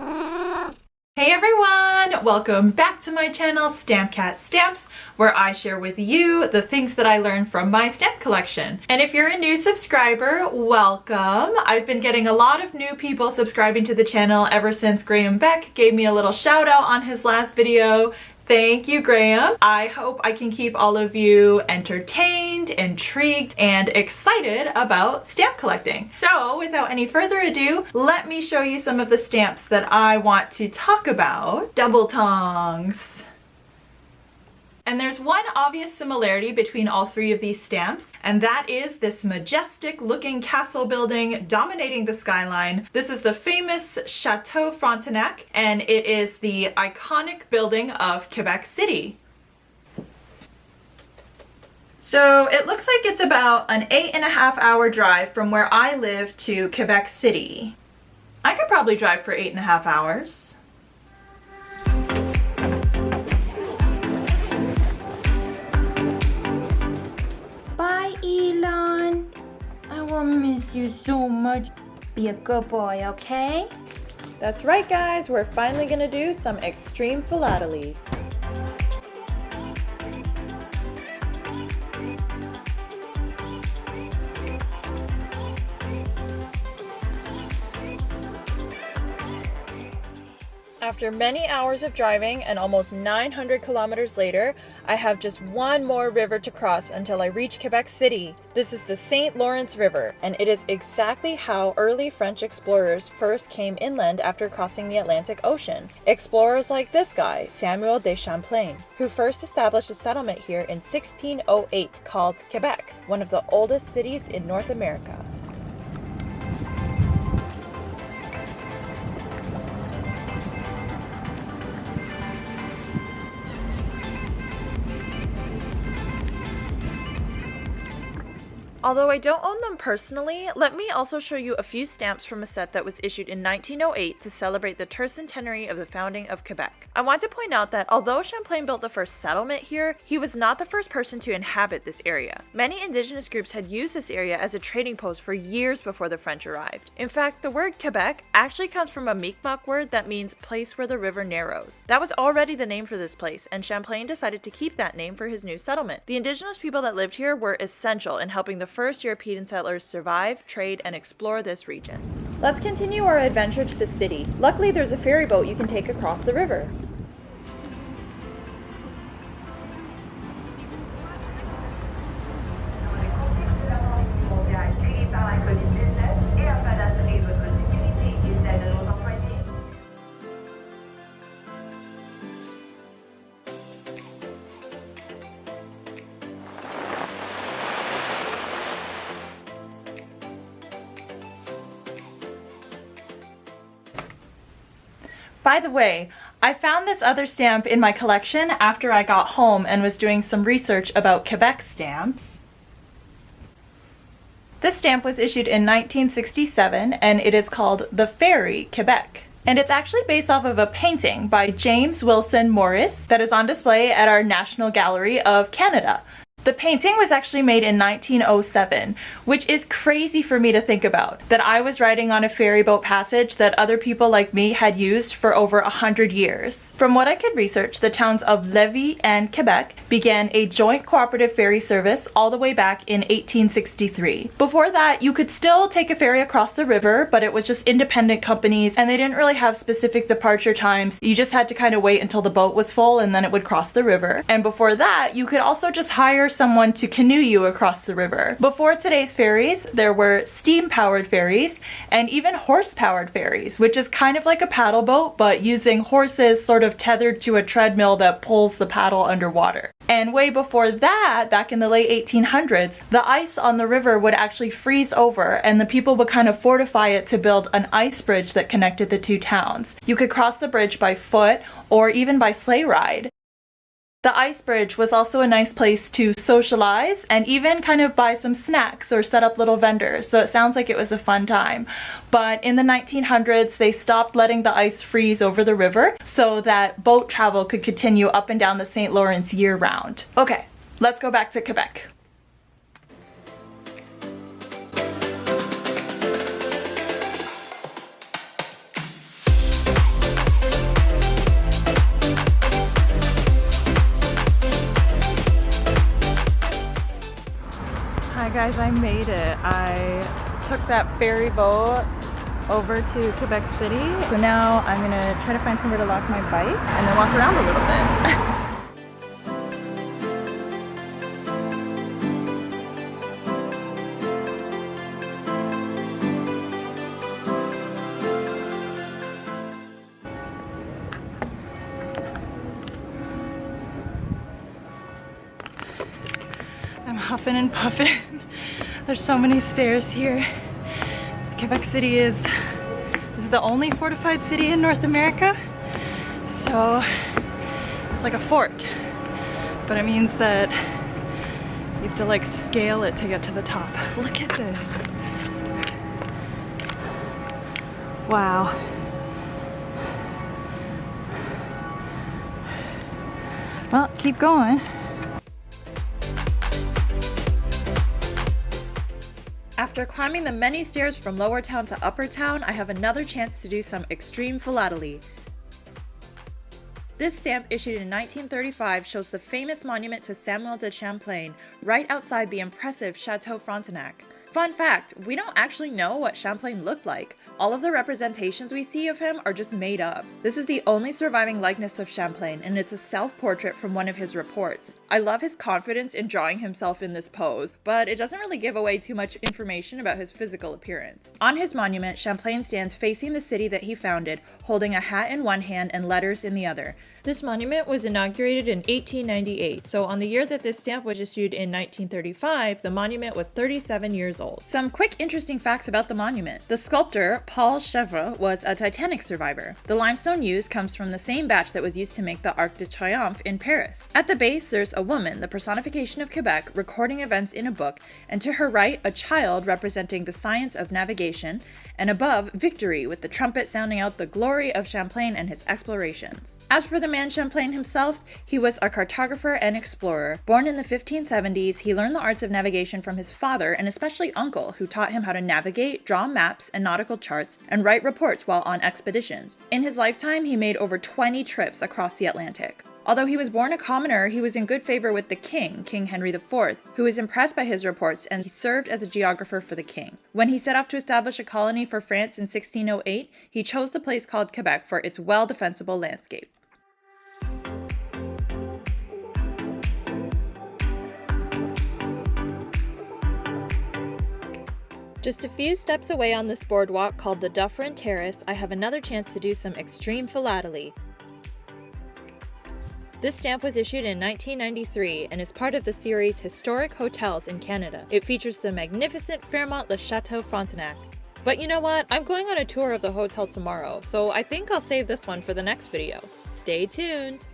Hey everyone! Welcome back to my channel, StampCat Stamps, where I share with you the things that I learned from my stamp collection. And if you're a new subscriber, welcome! I've been getting a lot of new people subscribing to the channel ever since Graham Beck gave me a little shout out on his last video. Thank you, Graham. I hope I can keep all of you entertained, intrigued, and excited about stamp collecting. So without any further ado, let me show you some of the stamps that I want to talk about. Double tongs. And there's one obvious similarity between all three of these stamps, and that is this majestic looking castle building dominating the skyline. This is the famous Chateau Frontenac, and it is the iconic building of Quebec City. So it looks like it's about an 8.5-hour drive from where I live to Quebec City. I could probably drive for 8.5 hours. Bye, Elon. I will miss you so much. Be a good boy, okay? That's right, guys. We're finally gonna do some extreme philately. After many hours of driving and almost 900 kilometers later, I have just one more river to cross until I reach Quebec City. This is the St. Lawrence River, and it is exactly how early French explorers first came inland after crossing the Atlantic Ocean. Explorers like this guy, Samuel de Champlain, who first established a settlement here in 1608 called Quebec, one of the oldest cities in North America. Although I don't own them personally, let me also show you a few stamps from a set that was issued in 1908 to celebrate the tercentenary of the founding of Quebec. I want to point out that although Champlain built the first settlement here, he was not the first person to inhabit this area. Many indigenous groups had used this area as a trading post for years before the French arrived. In fact, the word Quebec actually comes from a Mi'kmaq word that means place where the river narrows. That was already the name for this place, and Champlain decided to keep that name for his new settlement. The indigenous people that lived here were essential in helping the first European settlers survive, trade, and explore this region. Let's continue our adventure to the city. Luckily, there's a ferry boat you can take across the river. By the way, I found this other stamp in my collection after I got home and was doing some research about Quebec stamps. This stamp was issued in 1967 and it is called The Ferry, Quebec. And it's actually based off of a painting by James Wilson Morris that is on display at our National Gallery of Canada. The painting was actually made in 1907, which is crazy for me to think about, that I was riding on a ferry boat passage that other people like me had used for over 100 years. From what I could research, the towns of Lévis and Quebec began a joint cooperative ferry service all the way back in 1863. Before that, you could still take a ferry across the river, but it was just independent companies and they didn't really have specific departure times. You just had to kind of wait until the boat was full and then it would cross the river. And before that, you could also just hire someone to canoe you across the river. Before today's ferries, there were steam-powered ferries and even horse-powered ferries, which is kind of like a paddle boat, but using horses sort of tethered to a treadmill that pulls the paddle underwater. And way before that, back in the late 1800s, the ice on the river would actually freeze over and the people would kind of fortify it to build an ice bridge that connected the two towns. You could cross the bridge by foot or even by sleigh ride. The ice bridge was also a nice place to socialize and even kind of buy some snacks or set up little vendors, so it sounds like it was a fun time. But in the 1900s, they stopped letting the ice freeze over the river so that boat travel could continue up and down the St. Lawrence year-round. Okay, let's go back to Quebec. guys, I made it. I took that ferry boat over to Quebec City. So now I'm gonna try to find somewhere to lock my bike and then walk around a little bit. I'm huffing and puffing. There's so many stairs here. Quebec City is the only fortified city in North America. So it's like a fort, but it means that you have to like scale it to get to the top. Look at this. Wow. Well, keep going. After climbing the many stairs from Lower Town to Upper Town, I have another chance to do some extreme philately. This stamp, issued in 1935, shows the famous monument to Samuel de Champlain right outside the impressive Chateau Frontenac. Fun fact, we don't actually know what Champlain looked like. All of the representations we see of him are just made up. This is the only surviving likeness of Champlain, and it's a self-portrait from one of his reports. I love his confidence in drawing himself in this pose, but it doesn't really give away too much information about his physical appearance. On his monument, Champlain stands facing the city that he founded, holding a hat in one hand and letters in the other. This monument was inaugurated in 1898, so on the year that this stamp was issued in 1935, the monument was 37 years old. Some quick interesting facts about the monument. The sculptor, Paul Chevre, was a Titanic survivor. The limestone used comes from the same batch that was used to make the Arc de Triomphe in Paris. At the base, there's a woman, the personification of Quebec, recording events in a book, and to her right, a child representing the science of navigation, and above, Victory, with the trumpet sounding out the glory of Champlain and his explorations. As for the man Champlain himself, he was a cartographer and explorer. Born in the 1570s, he learned the arts of navigation from his father and especially uncle, who taught him how to navigate, draw maps and nautical charts, and write reports while on expeditions. In his lifetime, he made over 20 trips across the Atlantic. Although he was born a commoner, he was in good favor with the king, King Henry IV, who was impressed by his reports, and he served as a geographer for the king. When he set off to establish a colony for France in 1608, he chose the place called Quebec for its well-defensible landscape. Just a few steps away on this boardwalk called the Dufferin Terrace, I have another chance to do some extreme philately. This stamp was issued in 1993 and is part of the series Historic Hotels in Canada. It features the magnificent Fairmont Le Chateau Frontenac. But you know what? I'm going on a tour of the hotel tomorrow, so I think I'll save this one for the next video. Stay tuned!